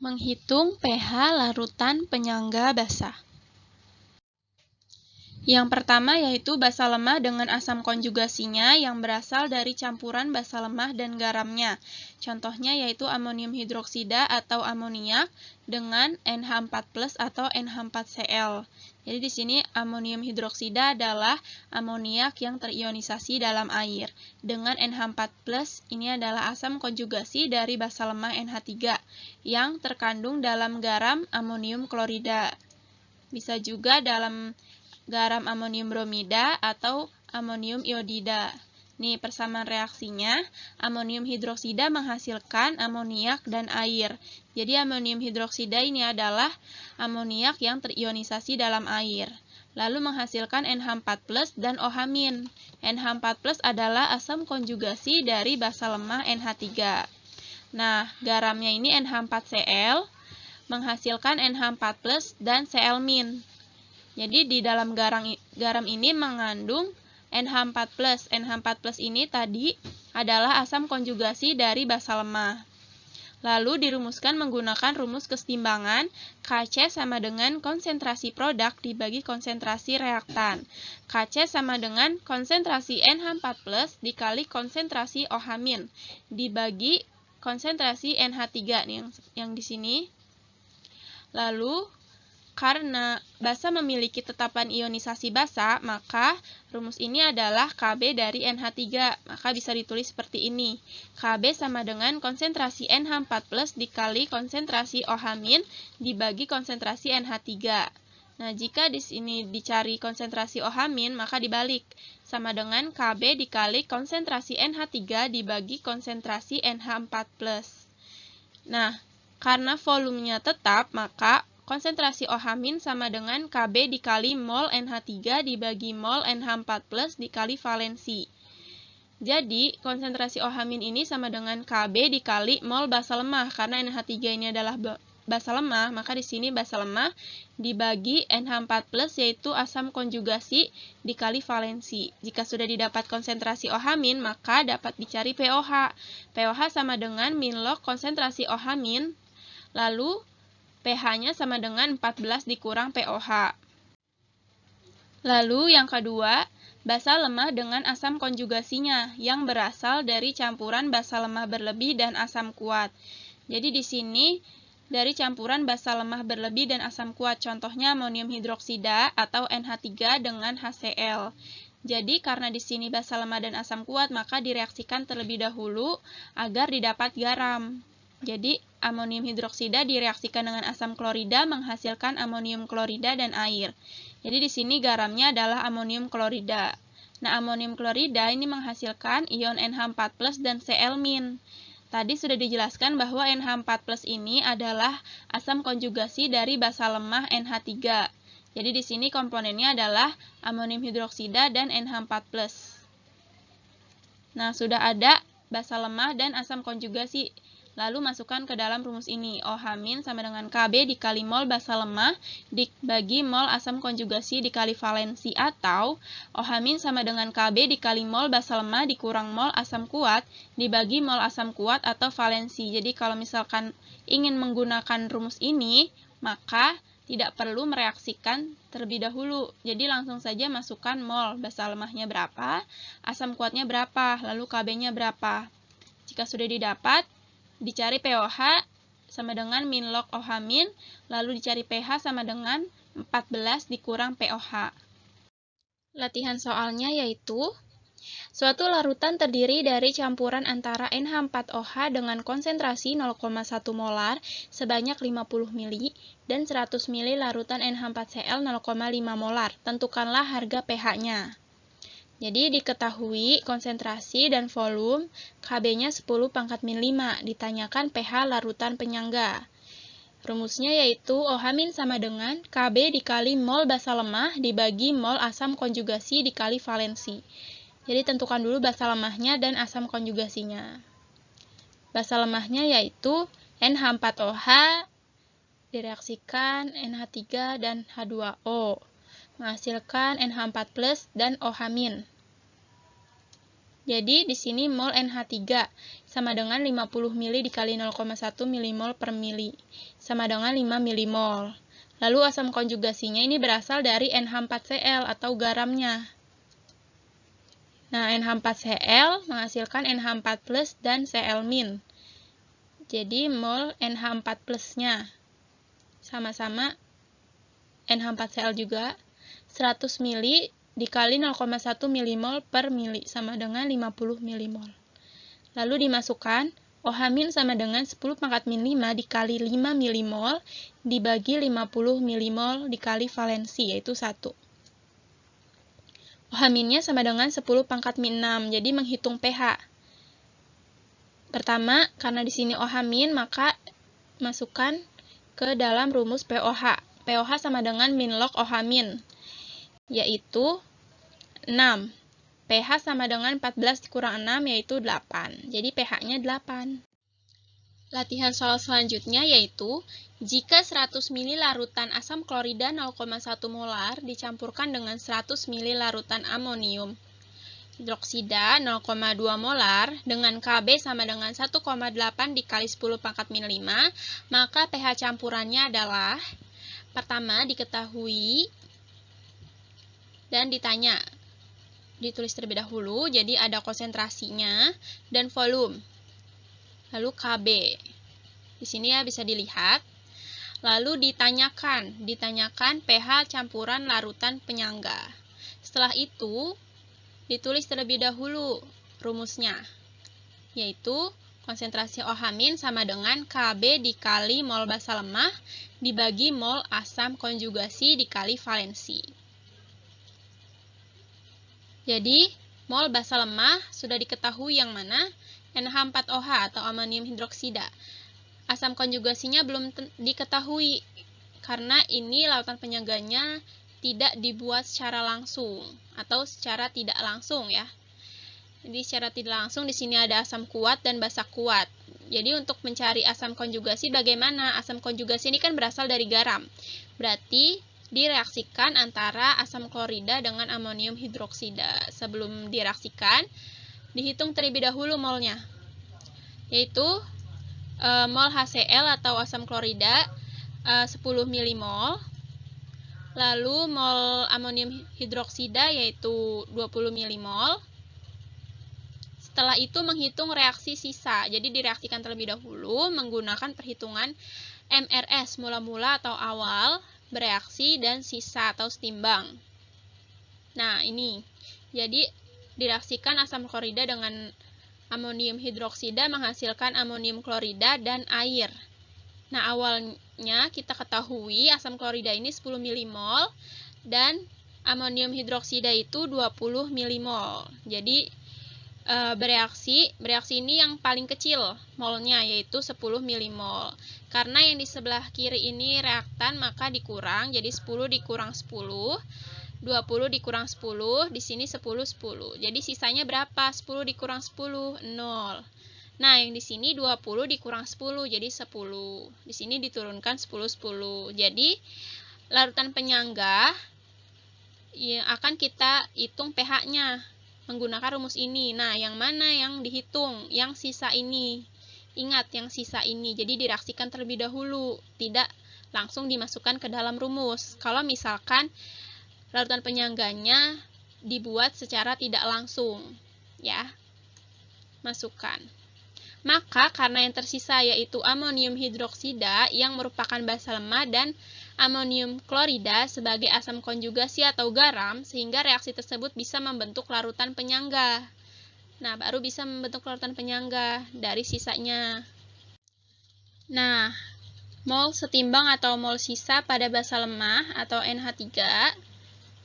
Menghitung pH larutan penyangga basa. Yang pertama yaitu basa lemah dengan asam konjugasinya yang berasal dari campuran basa lemah dan garamnya. Contohnya yaitu amonium hidroksida atau amoniak dengan NH4+ atau NH4Cl. Jadi di sini amonium hidroksida adalah amoniak yang terionisasi dalam air. Dengan NH4+, ini adalah asam konjugasi dari basa lemah NH3 yang terkandung dalam garam amonium klorida. Bisa juga dalam garam amonium bromida atau amonium iodida. Nih, persamaan reaksinya, amonium hidroksida menghasilkan amoniak dan air. Jadi amonium hidroksida ini adalah amoniak yang terionisasi dalam air. Lalu menghasilkan NH4+ dan OH-. NH4+ adalah asam konjugasi dari basa lemah NH3. Nah, garamnya ini NH4Cl menghasilkan NH4+ dan Cl-. Jadi di dalam garam ini mengandung NH4+. NH4+ ini tadi adalah asam konjugasi dari basa lemah. Lalu dirumuskan menggunakan rumus kesetimbangan Kc sama dengan konsentrasi produk dibagi konsentrasi reaktan. Kc sama dengan konsentrasi NH4+ dikali konsentrasi OH- dibagi konsentrasi NH3 nih yang di sini. Lalu karena basa memiliki tetapan ionisasi basa, maka rumus ini adalah Kb dari NH3. Maka bisa ditulis seperti ini. Kb sama dengan konsentrasi NH4+ dikali konsentrasi OH- dibagi konsentrasi NH3. Nah, jika di sini dicari konsentrasi OH-, maka dibalik. Sama dengan Kb dikali konsentrasi NH3 dibagi konsentrasi NH4+. Nah, karena volumenya tetap, maka konsentrasi OH- sama dengan Kb dikali mol NH3 dibagi mol NH4+ dikali valensi. Jadi, konsentrasi OH- ini sama dengan Kb dikali mol basa lemah. Karena NH3 ini adalah basa lemah, maka di sini basa lemah dibagi NH4+ yaitu asam konjugasi dikali valensi. Jika sudah didapat konsentrasi OH-, maka dapat dicari pOH. pOH sama dengan min log konsentrasi OH-, lalu pH-nya sama dengan 14 dikurang pOH. Lalu yang kedua, basa lemah dengan asam konjugasinya yang berasal dari campuran basa lemah berlebih dan asam kuat. Jadi di sini dari campuran basa lemah berlebih dan asam kuat, contohnya amonium hidroksida atau NH3 dengan HCl. Jadi karena di sini basa lemah dan asam kuat, maka direaksikan terlebih dahulu agar didapat garam. Jadi amonium hidroksida direaksikan dengan asam klorida menghasilkan amonium klorida dan air. Jadi di sini garamnya adalah amonium klorida. Nah, amonium klorida ini menghasilkan ion NH4+ dan Cl-. Tadi sudah dijelaskan bahwa NH4+ ini adalah asam konjugasi dari basa lemah NH3. Jadi di sini komponennya adalah amonium hidroksida dan NH4+. Nah, sudah ada basa lemah dan asam konjugasi. Lalu masukkan ke dalam rumus ini. OH- sama dengan Kb dikali mol basa lemah dibagi mol asam konjugasi dikali valensi, atau OH- sama dengan Kb dikali mol basa lemah dikurang mol asam kuat dibagi mol asam kuat atau valensi. Jadi kalau misalkan ingin menggunakan rumus ini, maka tidak perlu mereaksikan terlebih dahulu. Jadi langsung saja masukkan mol basa lemahnya berapa, asam kuatnya berapa, lalu Kb-nya berapa. Jika sudah didapat, dicari pOH sama dengan min log OH-, lalu dicari pH sama dengan 14 dikurang pOH. Latihan soalnya yaitu, suatu larutan terdiri dari campuran antara NH4OH dengan konsentrasi 0,1 molar sebanyak 50 ml dan 100 ml larutan NH4Cl 0,5 molar. Tentukanlah harga pH-nya. Jadi diketahui konsentrasi dan volume, Kb-nya 10⁻⁵, ditanyakan pH larutan penyangga. Rumusnya yaitu OH- sama dengan Kb dikali mol basa lemah dibagi mol asam konjugasi dikali valensi. Jadi tentukan dulu basa lemahnya dan asam konjugasinya. Basa lemahnya yaitu NH4OH direaksikan NH3 dan H2O, menghasilkan NH4+ dan OH-. Jadi di sini mol NH3 sama dengan 50 mili dikali 0,1 milimol per mili, sama dengan 5 milimol. Lalu asam konjugasinya ini berasal dari NH4Cl atau garamnya. Nah, NH4Cl menghasilkan NH4+ dan Cl-. Jadi mol NH4+-nya sama-sama NH4Cl juga, 100 mili dikali 0,1 milimol per mili sama dengan 50 milimol. Lalu dimasukkan OH- sama dengan 10 pangkat min 5 dikali 5 milimol dibagi 50 milimol dikali valensi, yaitu 1. OH-nya sama dengan 10 pangkat min 6, jadi menghitung pH. Pertama, karena di sini OH- maka masukkan ke dalam rumus POH. POH sama dengan min log OH-, yaitu 6. pH sama dengan 14 dikurang 6, yaitu 8. Jadi pH-nya 8. Latihan soal selanjutnya yaitu, jika 100 ml larutan asam klorida 0,1 molar dicampurkan dengan 100 ml larutan amonium hidroksida 0,2 molar dengan Kb sama dengan 1,8 dikali 10 pangkat min 5, maka pH campurannya adalah, pertama diketahui dan ditanya. Ditulis terlebih dahulu, jadi ada konsentrasinya dan volume. Lalu Kb. Di sini ya bisa dilihat. Lalu ditanyakan pH campuran larutan penyangga. Setelah itu, ditulis terlebih dahulu rumusnya, yaitu konsentrasi OH- sama dengan Kb dikali mol basa lemah dibagi mol asam konjugasi dikali valensi. Jadi, mol basa lemah sudah diketahui yang mana? NH4OH atau amonium hidroksida. Asam konjugasinya belum diketahui, karena ini larutan penyangganya tidak dibuat secara langsung, atau secara tidak langsung ya. Jadi secara tidak langsung di sini ada asam kuat dan basa kuat. Jadi untuk mencari asam konjugasi bagaimana? Asam konjugasi ini kan berasal dari garam. Berarti direaksikan antara asam klorida dengan amonium hidroksida. Sebelum direaksikan, dihitung terlebih dahulu molnya, yaitu mol HCl atau asam klorida 10 milimol, lalu mol amonium hidroksida yaitu 20 milimol. Setelah itu menghitung reaksi sisa, jadi direaksikan terlebih dahulu menggunakan perhitungan MRS, mula-mula atau awal, bereaksi, dan sisa atau setimbang. Nah, ini. Jadi, direaksikan asam klorida dengan amonium hidroksida menghasilkan amonium klorida dan air. Nah, awalnya kita ketahui asam klorida ini 10 milimol dan amonium hidroksida itu 20 milimol. Jadi, bereaksi ini yang paling kecil molnya, yaitu 10 milimol. Karena yang di sebelah kiri ini reaktan, maka dikurang, jadi 10 dikurang 10. 20 dikurang 10, di sini 10, 10. Jadi sisanya berapa? 10 dikurang 10, 0. Nah, yang di sini 20 dikurang 10, jadi 10. Di sini diturunkan 10, 10. Jadi, larutan penyangga yang akan kita hitung pH-nya menggunakan rumus ini. Nah, yang mana yang dihitung? Yang sisa ini. Ingat, yang sisa ini. Jadi, direaksikan terlebih dahulu. Tidak langsung dimasukkan ke dalam rumus. Kalau misalkan larutan penyangganya dibuat secara tidak langsung, ya, masukkan. Maka karena yang tersisa yaitu amonium hidroksida yang merupakan basa lemah dan amonium klorida sebagai asam konjugasi atau garam, sehingga reaksi tersebut bisa membentuk larutan penyangga. Nah, baru bisa membentuk larutan penyangga dari sisanya. Nah, mol setimbang atau mol sisa pada basa lemah atau NH3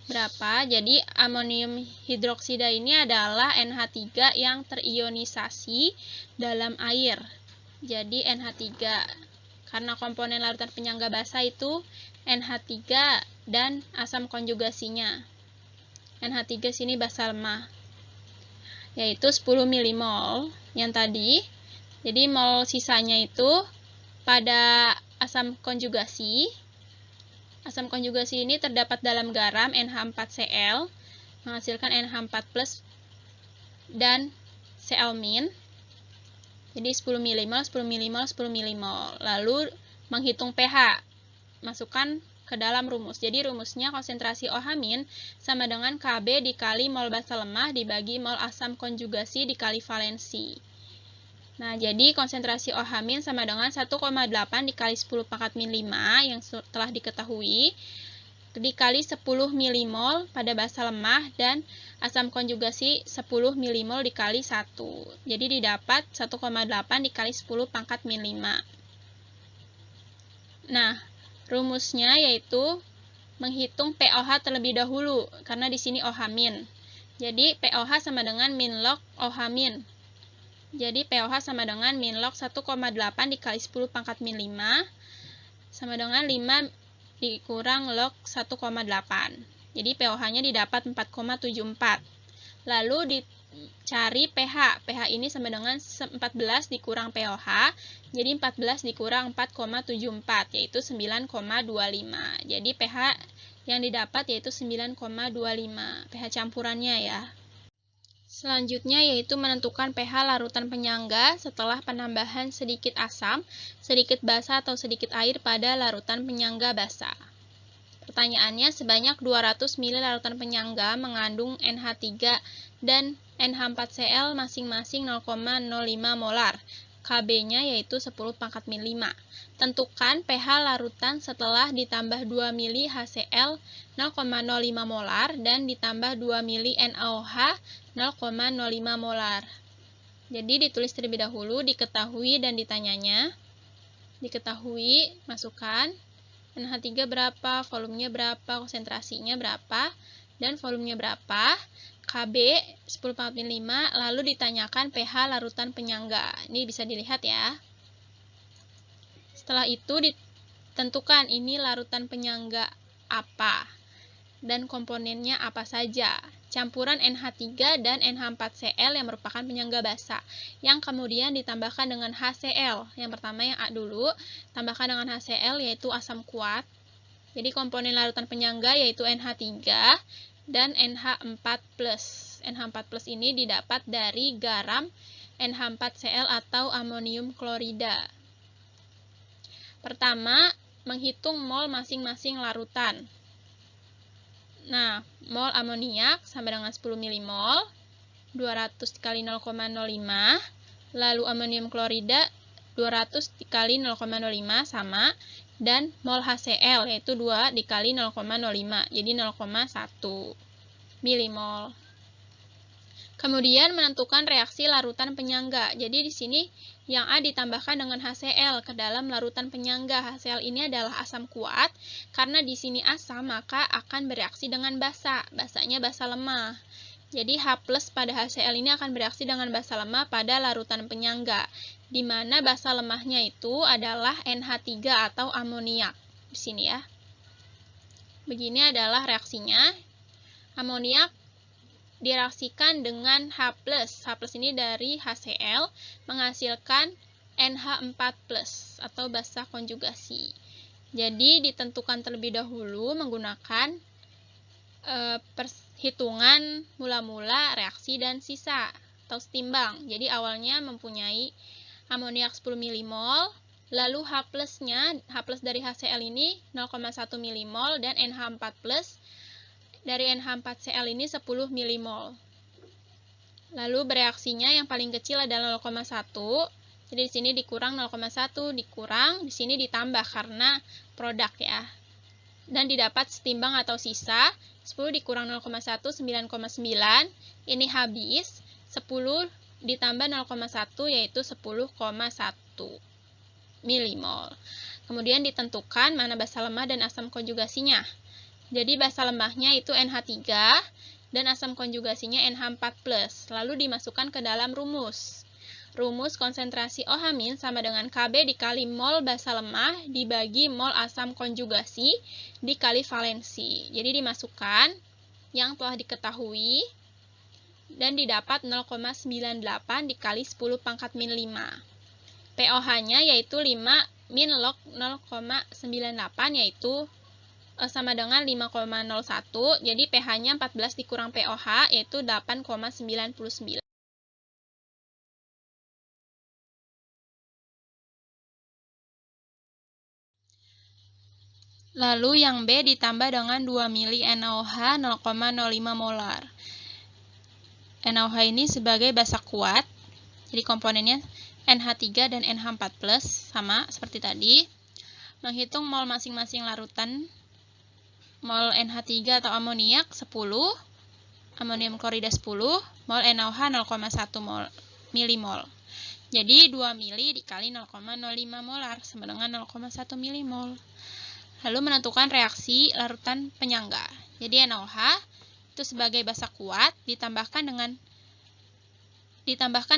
berapa? Jadi amonium hidroksida ini adalah NH3 yang terionisasi dalam air. Jadi NH3. Karena komponen larutan penyangga basa itu NH3 dan asam konjugasinya. NH3 sini basa lemah. Yaitu 10 milimol yang tadi. Jadi mol sisanya itu pada asam konjugasi. Asam konjugasi ini terdapat dalam garam NH4Cl, menghasilkan NH4+, dan Cl-. Jadi 10 mmol, 10 mmol, 10 mmol. Lalu menghitung pH. Masukkan ke dalam rumus. Jadi rumusnya konsentrasi OH- sama dengan Kb dikali mol basa lemah dibagi mol asam konjugasi dikali valensi. Nah, jadi konsentrasi OH- sama dengan 1,8 dikali 10 pangkat min 5 yang telah diketahui dikali 10 mmol pada basa lemah dan asam konjugasi 10 mmol dikali 1. Jadi didapat 1,8 dikali 10 pangkat min 5. Nah, rumusnya yaitu menghitung POH terlebih dahulu karena di sini OH-. Jadi POH sama dengan min log OH-. Jadi POH sama dengan min log 1,8 dikali 10 pangkat min 5 sama dengan 5 dikurang log 1,8. Jadi pOH-nya didapat 4,74. Lalu dicari pH. pH ini sama dengan 14 dikurang pOH. Jadi 14 dikurang 4,74 yaitu 9,25. Jadi pH yang didapat yaitu 9,25. pH campurannya ya. Selanjutnya yaitu menentukan pH larutan penyangga setelah penambahan sedikit asam, sedikit basa atau sedikit air pada larutan penyangga basa. Pertanyaannya, sebanyak 200 ml larutan penyangga mengandung NH3 dan NH4Cl masing-masing 0,05 molar. Kb-nya yaitu 10 pangkat min 5. Tentukan pH larutan setelah ditambah 2 ml HCl 0,05 molar dan ditambah 2 ml NaOH 0,05 molar. Jadi ditulis terlebih dahulu, diketahui dan ditanyanya. Diketahui, masukkan NH3 berapa, volumenya berapa, konsentrasinya berapa, dan volumenya berapa. Kb 10 pangkat min 5, lalu ditanyakan pH larutan penyangga. Ini bisa dilihat ya. Setelah itu ditentukan ini larutan penyangga apa dan komponennya apa saja. Campuran NH3 dan NH4Cl yang merupakan penyangga basa, yang kemudian ditambahkan dengan HCl. Yang pertama yang A dulu, tambahkan dengan HCl yaitu asam kuat. Jadi komponen larutan penyangga yaitu NH3 dan NH4+. NH4+ ini didapat dari garam NH4Cl atau amonium klorida. Pertama, menghitung mol masing-masing larutan. Nah, mol amoniak sama dengan 10 mmol, 200 dikali 0,05, lalu amonium klorida 200 dikali 0,05 sama, dan mol HCl yaitu 2 dikali 0,05, jadi 0,1 mmol. Kemudian menentukan reaksi larutan penyangga. Jadi di sini yang A ditambahkan dengan HCl ke dalam larutan penyangga. HCl ini adalah asam kuat. Karena di sini asam, maka akan bereaksi dengan basa. Basanya basa lemah. Jadi H+ pada HCl ini akan bereaksi dengan basa lemah pada larutan penyangga. Di mana basa lemahnya itu adalah NH3 atau amoniak. Di sini ya. Begini adalah reaksinya. Amoniak direaksikan dengan H+. H+ ini dari HCl menghasilkan NH4+ atau basa konjugasi. Jadi ditentukan terlebih dahulu menggunakan perhitungan mula-mula reaksi dan sisa atau setimbang. Jadi awalnya mempunyai amoniak 10 mmol, lalu H+-nya, H+ dari HCl ini 0,1 mmol dan NH4+ dari NH4Cl ini 10 mmol. Lalu bereaksinya yang paling kecil adalah 0,1. Jadi di sini dikurang 0,1, dikurang, di sini ditambah karena produk ya. Dan didapat setimbang atau sisa, 10 dikurang 0,1, 9,9. Ini habis, 10 ditambah 0,1 yaitu 10,1 mmol. Kemudian ditentukan mana basa lemah dan asam konjugasinya. Jadi basa lemahnya itu NH3 dan asam konjugasinya NH4+. Lalu dimasukkan ke dalam rumus. Rumus konsentrasi OH- sama dengan Kb dikali mol basa lemah dibagi mol asam konjugasi dikali valensi. Jadi dimasukkan yang telah diketahui dan didapat 0,98 dikali 10 pangkat min 5. pOH-nya yaitu 5 min log 0,98 yaitu sama dengan 5,01, jadi pH-nya 14 dikurang pOH yaitu 8,99. Lalu yang B ditambah dengan 2 mili NaOH 0,05 molar. NaOH ini sebagai basa kuat, jadi komponennya NH3 dan NH4+, sama seperti tadi. Menghitung mol masing-masing larutan. Mol NH3 atau amoniak 10, amonium klorida 10, mol NaOH 0,1 milimol. Jadi 2 mili dikali 0,05 molar sama dengan 0,1 milimol. Lalu menentukan reaksi larutan penyangga. Jadi NaOH itu sebagai basa kuat ditambahkan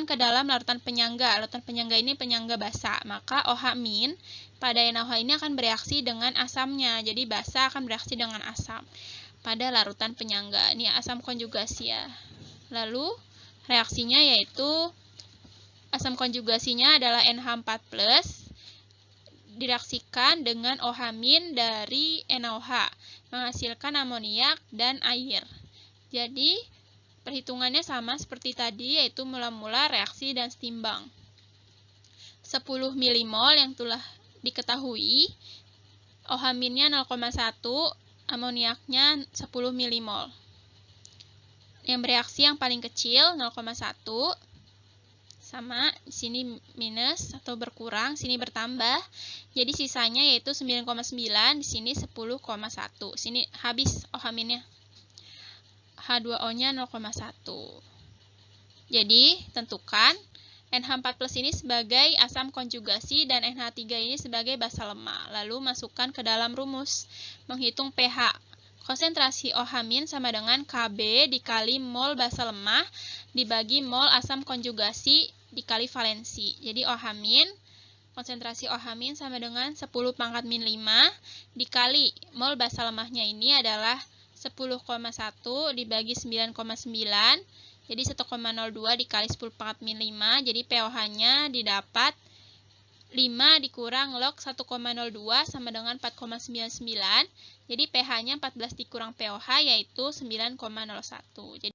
ke dalam larutan penyangga. Larutan penyangga ini penyangga basa. Maka OH- pada NaOH ini akan bereaksi dengan asamnya. Jadi basa akan bereaksi dengan asam pada larutan penyangga. Ini asam konjugasi ya. Lalu reaksinya yaitu asam konjugasinya adalah NH4+, direaksikan dengan OH- dari NaOH, menghasilkan amoniak dan air. Jadi, perhitungannya sama seperti tadi, yaitu mula-mula reaksi dan setimbang. 10 milimol yang telah diketahui, OH-nya 0,1, amoniaknya 10 milimol. Yang bereaksi yang paling kecil 0,1, sama, di sini minus atau berkurang, sini bertambah. Jadi sisanya yaitu 9,9, di sini 10,1. Sini habis OH-nya. H2O-nya 0,1. Jadi, tentukan NH4+ ini sebagai asam konjugasi dan NH3 ini sebagai basa lemah. Lalu masukkan ke dalam rumus. Menghitung pH. Konsentrasi OH- sama dengan Kb dikali mol basa lemah dibagi mol asam konjugasi dikali valensi. Jadi OH-, konsentrasi OH- sama dengan 10⁻⁵ dikali mol basa lemahnya ini adalah 10,1 dibagi 9,9. Jadi 1,02 dikali 10⁻⁵. Jadi pOH-nya didapat 5 dikurang log 1,02 sama dengan 4,99. Jadi pH-nya 14 dikurang pOH yaitu 9,01. Jadi